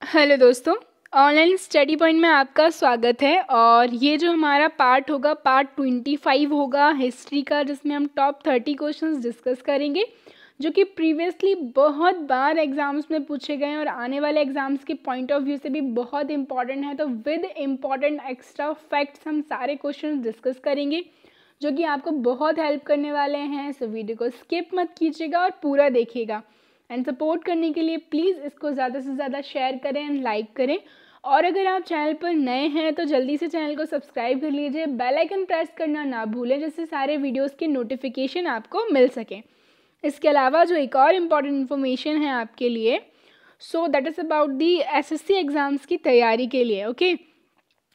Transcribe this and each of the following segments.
Hello दोस्तों, online study point में आपका स्वागत है। और ये जो हमारा पार्ट होगा, पार्ट 25 होगा हिस्ट्री का, जिसमें हम टॉप 30 क्वेश्चंस डिस्कस करेंगे जो कि प्रीवियसली बहुत बार एग्जाम्स में पूछे गए हैं और आने वाले एग्जाम्स के पॉइंट ऑफ व्यू से भी बहुत इंपॉर्टेंट है। तो विद इम्पॉर्टेंट एक्स्ट्रा फैक्ट्स हम सारे क्वेश्चन डिस्कस करेंगे जो कि आपको बहुत हेल्प करने वाले हैं। सो वीडियो को स्किप मत कीजिएगा और पूरा देखिएगा। एंड सपोर्ट करने के लिए प्लीज़ इसको ज़्यादा से ज़्यादा शेयर करें एंड लाइक करें। और अगर आप चैनल पर नए हैं तो जल्दी से चैनल को सब्सक्राइब कर लीजिए, बेल आइकन प्रेस करना ना भूलें जिससे सारे वीडियोस के नोटिफिकेशन आपको मिल सकें। इसके अलावा जो एक और इम्पॉर्टेंट इन्फॉर्मेशन है आपके लिए, so that is about the SSC exams की तैयारी के लिए। ओके,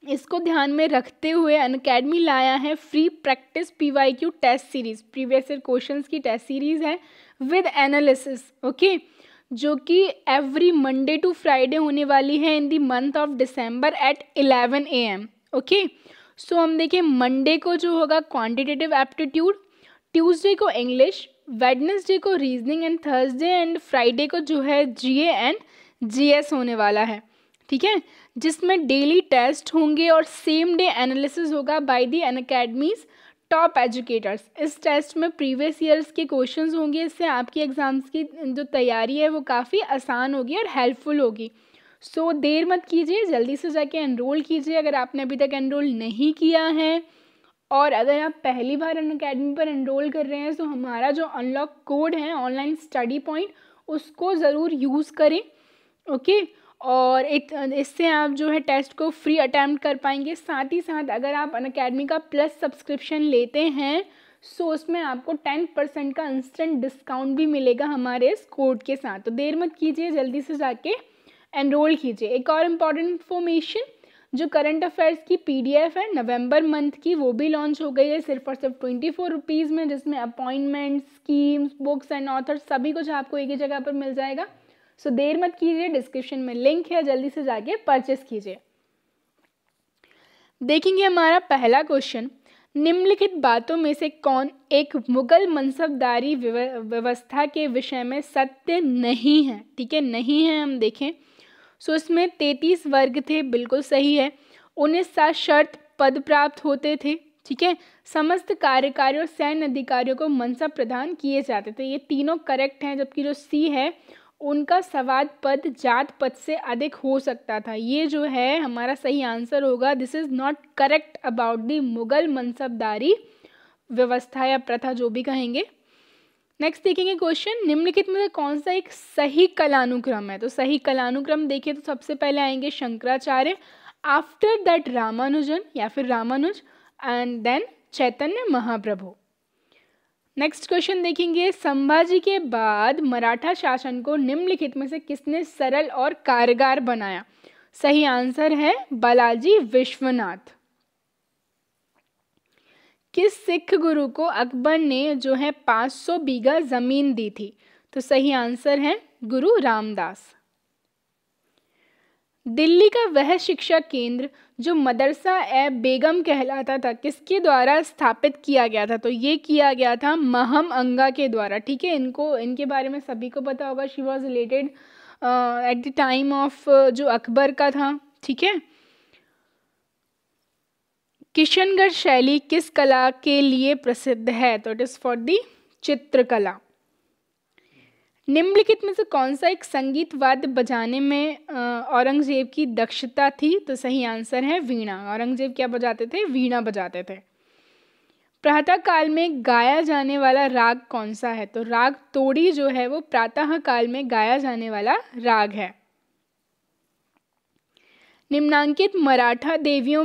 इसको ध्यान में रखते हुए अनअकैडमी लाया है free practice PYQ test series, previous year questions की टेस्ट सीरीज़ है विद एनालिसिस। ओके, जो कि एवरी मंडे टू फ्राइडे होने वाली है in the month of December at 11 AM। Okay, so हम देखें मंडे को जो होगा क्वांटिटेटिव एप्टीट्यूड, ट्यूसडे को इंग्लिश, वेडनेसडे को reasoning and Thursday and Friday को जो है जीए एंड जीएस होने वाला है। ठीक है, जिसमें डेली टेस्ट होंगे और सेम डे एनालिसिस होगा by the Unacademy's top educators. इस टेस्ट में प्रीवियस ईयर्स के क्वेश्चंस होंगे, इससे आपकी एग्ज़ाम्स की जो तैयारी है वो काफ़ी आसान होगी और हेल्पफुल होगी। सो देर मत कीजिए, जल्दी से जाके एनरोल कीजिए अगर आपने अभी तक एनरोल नहीं किया है। और अगर आप पहली बार अनअकैडमी पर एनरोल कर रहे हैं तो हमारा जो अनलॉक कोड है ऑनलाइन स्टडी पॉइंट, उसको ज़रूर यूज़ करें। ओके, और इससे आप जो है टेस्ट को फ्री अटैम्प्ट कर पाएंगे। साथ ही साथ अगर आप अनअकैडमी का प्लस सब्सक्रिप्शन लेते हैं सो उसमें आपको 10% का इंस्टेंट डिस्काउंट भी मिलेगा हमारे इस कोड के साथ। तो देर मत कीजिए, जल्दी से जाके एनरोल कीजिए। एक और इम्पॉर्टेंट इन्फॉर्मेशन, जो करंट अफेयर्स की PDF है नवंबर मंथ की, वो भी लॉन्च हो गई है सिर्फ और सिर्फ 24 रुपीज़ में, जिसमें appointment, schemes, books and author सभी कुछ आपको एक ही जगह पर मिल जाएगा। सो देर मत कीजिए, डिस्क्रिप्शन में लिंक है, जल्दी से जाके परचेस कीजिए। देखेंगे हमारा पहला क्वेश्चन, निम्नलिखित बातों में से कौन एक मुगल मनसबदारी व्यवस्था के विषय में सत्य नहीं है। ठीक है, नहीं है हम देखें। सो इसमें 33 वर्ग थे, बिल्कुल सही है। 19 सशर्त पद प्राप्त होते थे। ठीक है, समस्त कार्यकारी और सैन्य अधिकारियों को मनसब प्रदान किए जाते थे। ये तीनों करेक्ट हैं, जबकि जो सी है उनका सवाद पद जात पद से अधिक हो सकता था। ये जो है हमारा सही आंसर होगा। This is not correct about the Mughal mansabdari व्यवस्था या प्रथा, जो भी कहेंगे। नेक्स्ट देखेंगे क्वेश्चन, निम्नलिखित में से कौन सा एक सही कलानुक्रम है। तो सही कलानुक्रम देखिए तो सबसे पहले आएंगे शंकराचार्य, आफ्टर दैट रामानुजन या फिर Ramanuj, and then Chaitanya Mahaprabhu. Next question देखेंगे, संभाजी के बाद मराठा शासन को निम्नलिखित में से किसने सरल और कारगर बनाया। सही आंसर है बालाजी विश्वनाथ। किस सिख गुरु को अकबर ने जो है 500 बीघा जमीन दी थी। तो सही आंसर है गुरु रामदास। दिल्ली का वह शिक्षा केंद्र जो मदरसा ए बेगम कहलाता था, किसके द्वारा स्थापित किया गया था। तो ये किया गया था महम अंगा के द्वारा। ठीक है, इनके बारे में सभी को पता होगा। She was related eight the time of जो अकबर का था। ठीक है, किशनगढ़ शैली किस कला के लिए प्रसिद्ध है। तो इट इज़ फॉर दी चित्रकला। निम्नलिखित में से कौन सा एक संगीत वाद्य बजाने में औरंगजेब की दक्षता थी। तो सही आंसर है वीणा। औरंगजेब क्या बजाते थे, वीणा बजाते थे। प्रातः काल में गाया जाने वाला राग कौन सा है। तो राग तोड़ी जो है वो प्रातः काल में गाया जाने वाला राग है। निम्नांकित मराठा देवियों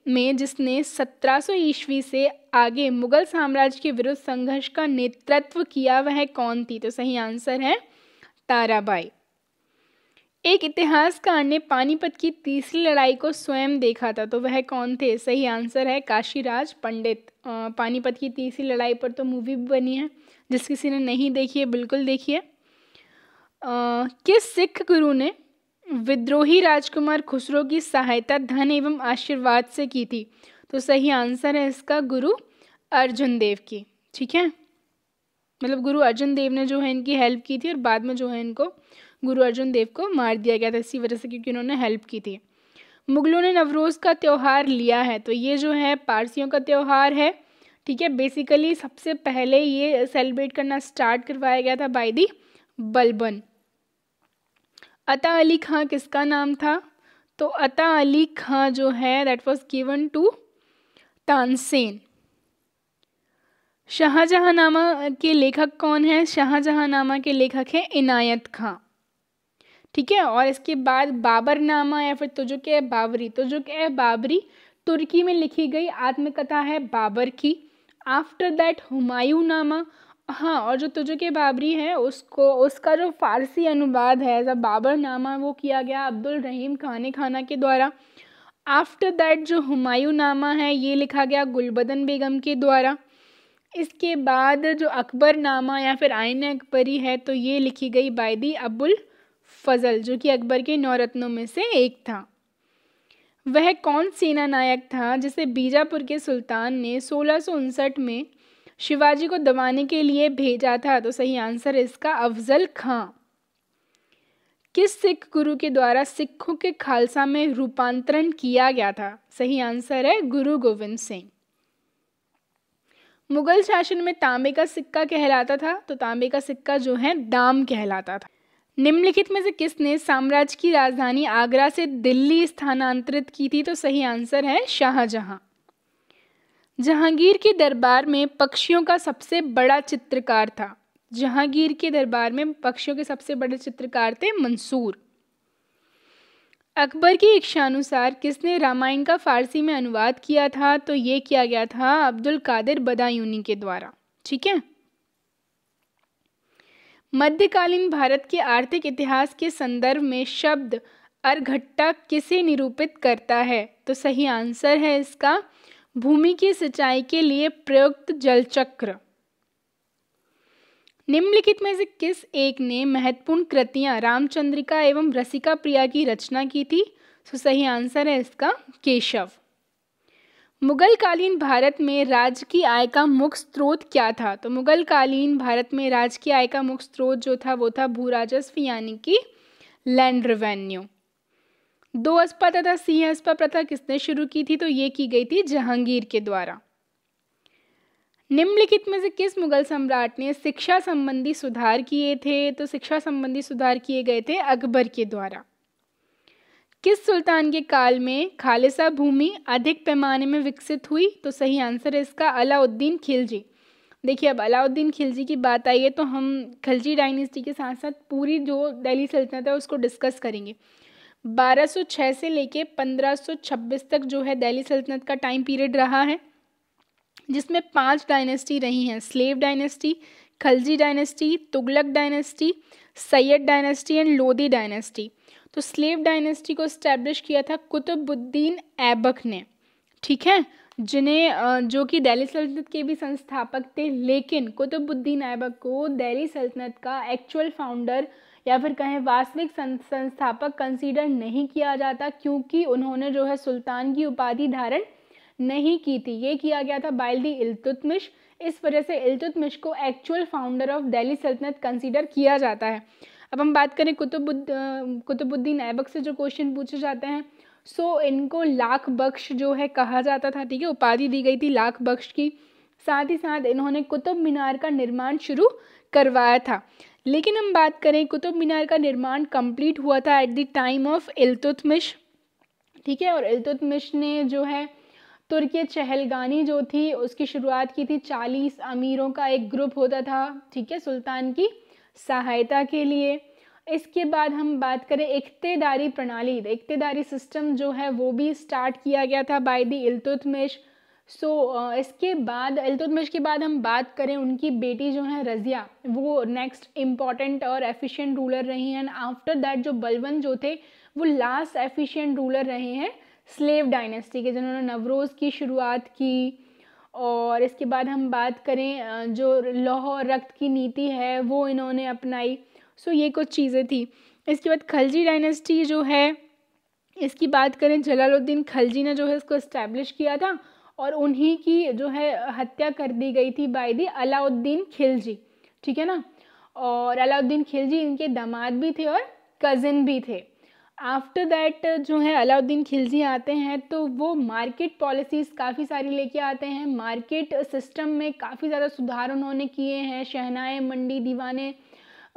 में जिसने 1700 ईस्वी से आगे मुगल साम्राज्य के विरुद्ध संघर्ष का नेतृत्व किया वह कौन थी। तो सही आंसर है ताराबाई। एक इतिहासकार ने पानीपत की तीसरी लड़ाई को स्वयं देखा था, तो वह कौन थे। सही आंसर है काशीराज पंडित। पानीपत की तीसरी लड़ाई पर तो मूवी भी बनी है, जिस किसी ने नहीं देखी है बिल्कुल देखिए। किस सिख गुरु ने विद्रोही राजकुमार खुसरो की सहायता धन एवं आशीर्वाद से की थी। तो सही आंसर है इसका गुरु अर्जुन देव की। ठीक है, मतलब गुरु अर्जुन देव ने जो है इनकी हेल्प की थी और बाद में जो है इनको गुरु अर्जुन देव को मार दिया गया था इसी वजह से, क्योंकि उन्होंने हेल्प की थी। मुगलों ने नवरोज़ का त्यौहार लिया है, तो ये जो है पारसियों का त्यौहार है, ठीक है। बेसिकली सबसे पहले ये सेलिब्रेट करना स्टार्ट करवाया गया था बाय दी बलबन। अता अली खां किसका नाम था? तो अता अली खां जो है that was given to Tansen. Shahjahannama के लेखक कौन है? शाहजहांनामा के लेखक हैं इनायत खां, ठीक है। और इसके बाद बाबरनामा या फिर तुजुक-ए-बाबरी, तुजुक-ए-बाबरी तुर्की में लिखी गई आत्मकथा है बाबर की। आफ्टर दैट हुमायूंनामा, हाँ, और जो तुजुक-ए-बाबरी है उसका जो फारसी अनुवाद है एज अ बाबरनामा वो किया गया अब्दुल रहीम खान खाना के द्वारा। आफ्टर दैट जो हुमायूंनामा है ये लिखा गया गुलबदन बेगम के द्वारा। इसके बाद जो अकबरनामा या फिर आइन अकबरी है तो ये लिखी गई बाय दी अबुल फजल, जो कि अकबर के 9 रत्नों में से एक था। वह कौन सेना नायक था जिसे बीजापुर के सुल्तान ने 1659 में शिवाजी को दबाने के लिए भेजा था? तो सही आंसर है इसका अफजल खां। किस सिख गुरु के द्वारा सिखों के खालसा में रूपांतरण किया गया था? सही आंसर है गुरु गोविंद सिंह। मुगल शासन में तांबे का सिक्का कहलाता था, तो तांबे का सिक्का जो है दाम कहलाता था। निम्नलिखित में से किसने साम्राज्य की राजधानी आगरा से दिल्ली स्थानांतरित की थी? तो सही आंसर है शाहजहां। जहांगीर के दरबार में पक्षियों का सबसे बड़ा चित्रकार था? जहांगीर के दरबार में पक्षियों के सबसे बड़े चित्रकार थे मंसूर। अकबर की इच्छानुसार किसने रामायण का फारसी में अनुवाद किया था? तो ये किया गया था अब्दुल कादिर बदायूनी के द्वारा, ठीक है। मध्यकालीन भारत के आर्थिक इतिहास के संदर्भ में शब्द अर्घट्टा किसे निरूपित करता है? तो सही आंसर है इसका भूमि की सिंचाई के लिए प्रयुक्त जलचक्र। निम्नलिखित में से किस एक ने महत्वपूर्ण कृतियां रामचंद्रिका एवं रसिका प्रिया की रचना की थी? तो सही आंसर है इसका केशव। मुगलकालीन भारत में राज्य की आय का मुख्य स्रोत क्या था? तो मुगलकालीन भारत में राज्य की आय का मुख्य स्रोत जो था वो था भूराजस्व यानी कि लैंड रेवेन्यू। 2 अस्पा तथा सिंह अस्पा प्रथा किसने शुरू की थी? तो ये की गई थी जहांगीर के द्वारा। निम्नलिखित में से किस मुगल सम्राट ने शिक्षा संबंधी सुधार किए थे? तो शिक्षा संबंधी सुधार किए गए थे अकबर के द्वारा। किस सुल्तान के काल में खालसा भूमि अधिक पैमाने में विकसित हुई? तो सही आंसर है इसका अलाउद्दीन खिलजी। देखिए अब अलाउद्दीन खिलजी की बात आई है तो हम खिलजी डायनेस्टी के साथ साथ पूरी जो दिल्ली सल्तनत है उसको डिस्कस करेंगे। 1206 से लेके 1526 तक जो है दिल्ली सल्तनत का टाइम पीरियड रहा है, जिसमें 5 डायनेस्टी रही हैं, slave dynasty, Khalji dynasty, Tughlaq dynasty, Syed dynasty and Lodi dynasty. तो स्लेव डायनेस्टी को इस्टेब्लिश किया था कुतुबुद्दीन ऐबक ने, ठीक है, जिन्हें जो कि दिल्ली सल्तनत के भी संस्थापक थे, लेकिन कुतुबुद्दीन ऐबक को दिल्ली सल्तनत का एक्चुअल फाउंडर या फिर कहें वास्तविक संस्थापक कंसीडर नहीं किया जाता, क्योंकि उन्होंने जो है सुल्तान की उपाधि धारण नहीं की थी। ये किया गया था बाय दी इल्तुतमिश, इस वजह से इल्तुतमिश को एक्चुअल फाउंडर ऑफ दिल्ली सल्तनत कंसीडर किया जाता है। अब हम बात करें कुतुबुद्दीन ऐबक से जो क्वेश्चन पूछे जाते हैं, सो इनको लाख बख्श जो है कहा जाता था, ठीक है, उपाधि दी गई थी लाख बख्श की। साथ ही साथ इन्होंने कुतुब मीनार का निर्माण शुरू करवाया था। लेकिन हम बात करें कुतुब मीनार का निर्माण कंप्लीट हुआ था eight the time of Iltutmish, ठीक है, और इल्तुतमिश ने जो है तुर्की चहलगानी जो थी उसकी शुरुआत की थी। 40 अमीरों का एक ग्रुप होता था, ठीक है, सुल्तान की सहायता के लिए। इसके बाद हम बात करें इख्तेदारी प्रणाली, इख्तेदारी सिस्टम जो है वो भी स्टार्ट किया गया था बाय दी इल्तुतमिश। इसके बाद इल्तुतमिश के बाद हम बात करें उनकी बेटी जो है रज़िया, वो नेक्स्ट इम्पॉर्टेंट और एफिशिएंट रूलर रही हैं। आफ्टर दैट जो बलबन जो थे वो लास्ट एफिशिएंट रूलर रहे हैं स्लेव डायनेस्टी के, जिन्होंने नवरोज़ की शुरुआत की। और इसके बाद हम बात करें जो लौह और रक्त की नीति है वो इन्होंने अपनाई। ये कुछ चीज़ें थी। इसके बाद खलजी डायनेस्टी जो है इसकी बात करें, जलालुद्दीन खलजी ने जो है इसको इस्टेब्लिश किया था और उन्हीं की जो है हत्या कर दी गई थी बाय दी अलाउद्दीन खिलजी, ठीक है ना। और अलाउद्दीन खिलजी इनके दामाद भी थे और कज़िन भी थे। आफ्टर दैट जो है अलाउद्दीन खिलजी आते हैं तो वो मार्केट पॉलिसीज़ काफ़ी सारी लेके आते हैं। मार्केट सिस्टम में काफ़ी ज़्यादा सुधार उन्होंने किए हैं। शहनाए मंडी, दीवाने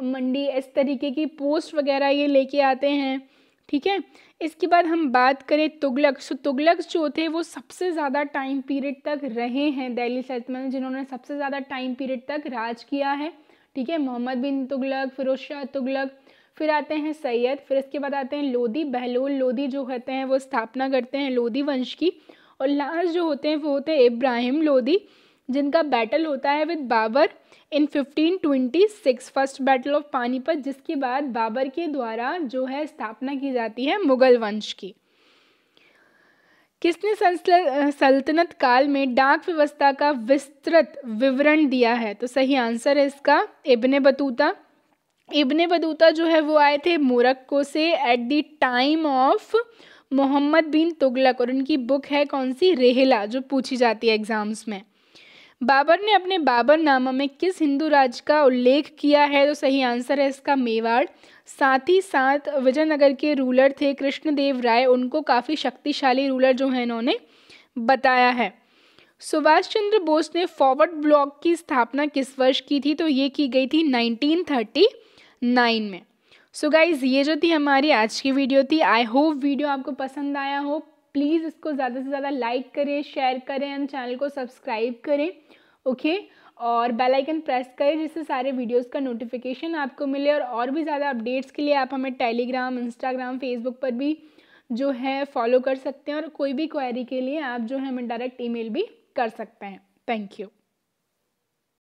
मंडी, इस तरीके की पोस्ट वगैरह ये लेके आते हैं। ठीक है, इसके बाद हम बात करें तुगलक। सो तुगलक जो थे वो सबसे ज़्यादा टाइम पीरियड तक रहे हैं दिल्ली सल्तनत में, जिन्होंने सबसे ज़्यादा टाइम पीरियड तक राज किया है। ठीक है, मोहम्मद बिन तुगलक, फिरोज शाह तुगलक, फिर आते हैं सैयद, फिर इसके बाद आते हैं लोदी। बहलोल लोदी जो होते हैं वो स्थापना करते हैं लोदी वंश की। और लास्ट जो होते हैं वो होते हैं इब्राहिम लोदी, जिनका बैटल होता है with Babur in 1526, first battle of Panipat, जिसके बाद बाबर के द्वारा जो है स्थापना की जाती है मुगल वंश की। किसने सल्तनत काल में डाक व्यवस्था का विस्तृत विवरण दिया है? तो सही आंसर है इसका इब्ने बतूता। इब्ने बतूता जो है वो आए थे मोरक्को से at the time of Mohammad bin Tughlaq, और उनकी बुक है कौन सी? रेहला, जो पूछी जाती है एग्जाम्स में। बाबर ने अपने बाबरनामा में किस हिंदू राज्य का उल्लेख किया है? तो सही आंसर है इसका मेवाड़। साथ ही साथ विजयनगर के रूलर थे कृष्णदेव राय, उनको काफ़ी शक्तिशाली रूलर जो है इन्होंने बताया है। सुभाष चंद्र बोस ने फॉरवर्ड ब्लॉक की स्थापना किस वर्ष की थी? तो ये की गई थी 1939 में। सो गाइज, ये जो थी हमारी आज की वीडियो थी। आई होप वीडियो आपको पसंद आया हो। प्लीज़ इसको ज़्यादा से ज़्यादा लाइक करें, शेयर करें एंड चैनल को सब्सक्राइब करें। ओके, और बेल आइकन प्रेस करें जिससे सारे वीडियोस का नोटिफिकेशन आपको मिले। और भी ज़्यादा अपडेट्स के लिए आप हमें टेलीग्राम, इंस्टाग्राम, फेसबुक पर भी जो है फॉलो कर सकते हैं। और कोई भी क्वेरी के लिए आप जो है हमें डायरेक्ट ईमेल भी कर सकते हैं। Thank you.